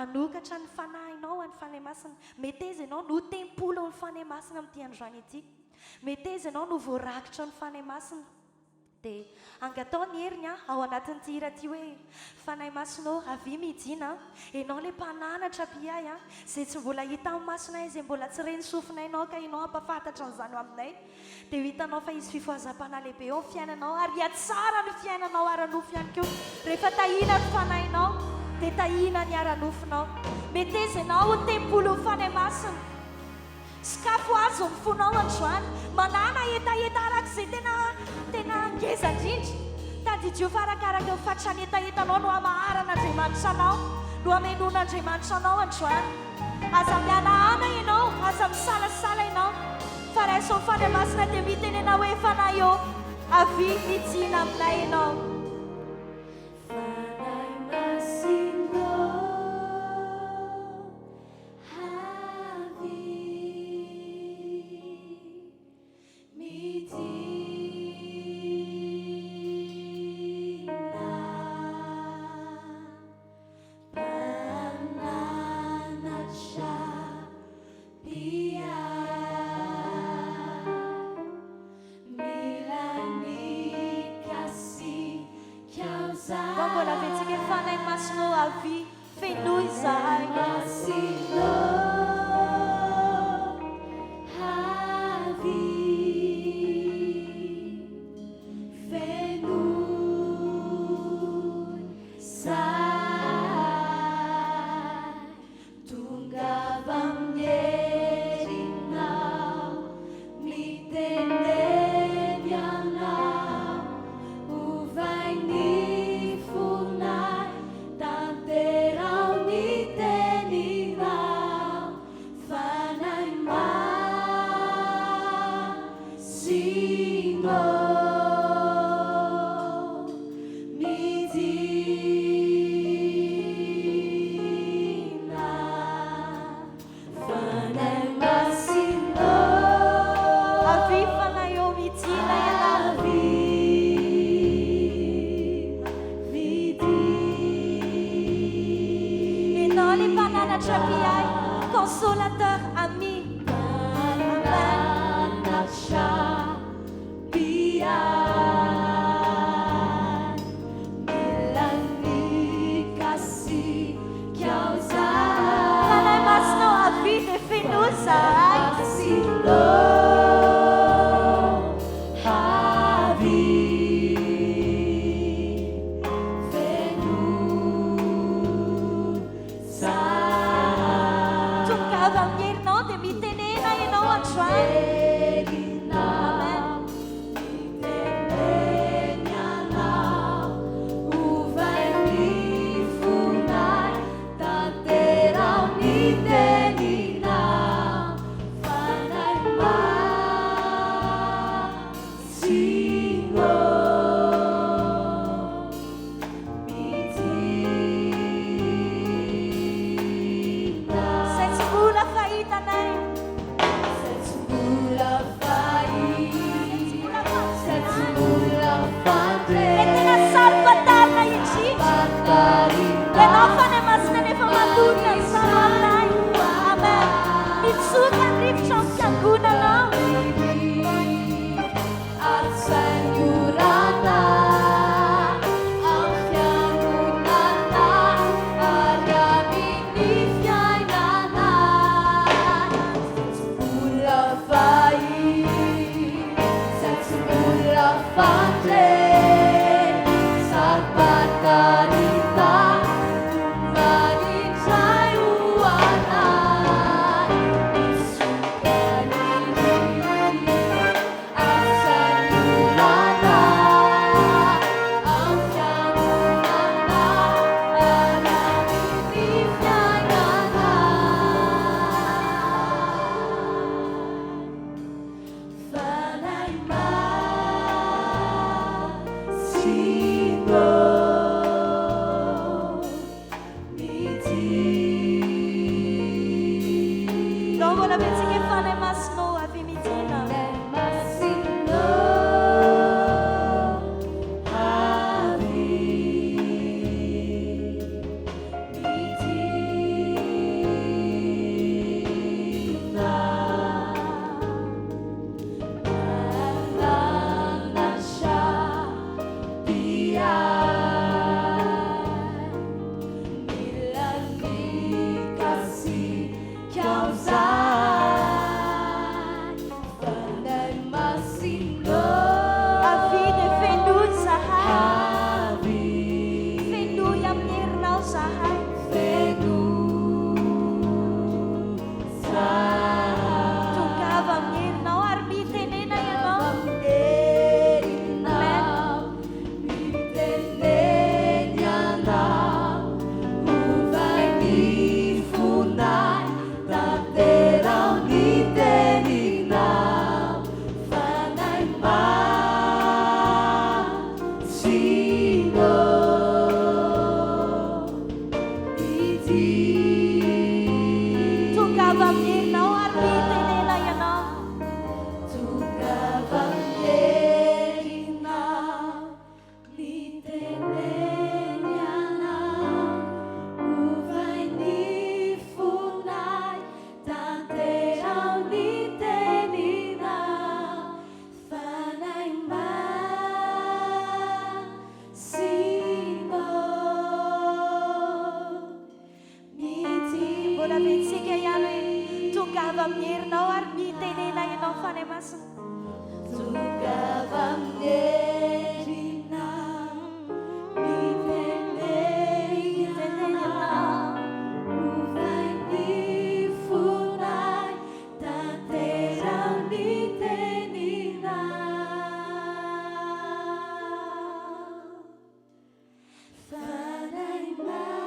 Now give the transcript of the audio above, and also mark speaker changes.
Speaker 1: manokatra ny fanahinao amin'ny fanahy masina. Mety izy ianao no tempolo ny fanahy masina amin'ity androany ity. Mety izy ianao no voarakitra ny fanahy masina. Dia angatao ny heriny ao anatin'ity hira ity hoe fanahy masinao avy mijina, ianao ilay mpananatra mpiay izay tsy mbola hita amin'ny masonay, izay mbola tsy reny sofinay ka ianao ampafantatra an'izany aminay. Dia hitanao fa izy fifohazam-pana lehibe eo amin'ny fiainanao ary tsara ny fiainanao ara-nofo ihany koa. Rehefa tahina ny fanahinao dia tahina ny ara-nofinao. Mety izy ianao ho tempolo ny fanahy masina. Sakafo azo mifonao androany, manana etaeta arak'izay tena ngeza indrindra. Tadidio farakaraka ny fatrany etaetanao no hamaharan'Andriamanitra anao, no hamelon'Andriamanitra anao androany. Aza mianahana ianao, aza misalasala ianao, fa raiso ny fanahy masina dia mitenena hoe fanahy eo, avy mijina aminay ianao. Consolateur, ami. Amen. Fanahy masinao avy dia feno zahay. Tongava aminerinao ary mitenena ianao.
Speaker 2: Tongava aminerinao miteneny ianao. Ovay ny fonay tanterao ny teninao. Fanay masinao.
Speaker 1: Mbola mentsika ihany hoe tongava aminerinao ary mitenena ianao fanay masina.
Speaker 2: Tongava aminerinao miteneny ianao. Ovay ny fonay tanterao ny teninao. Fanay masinao.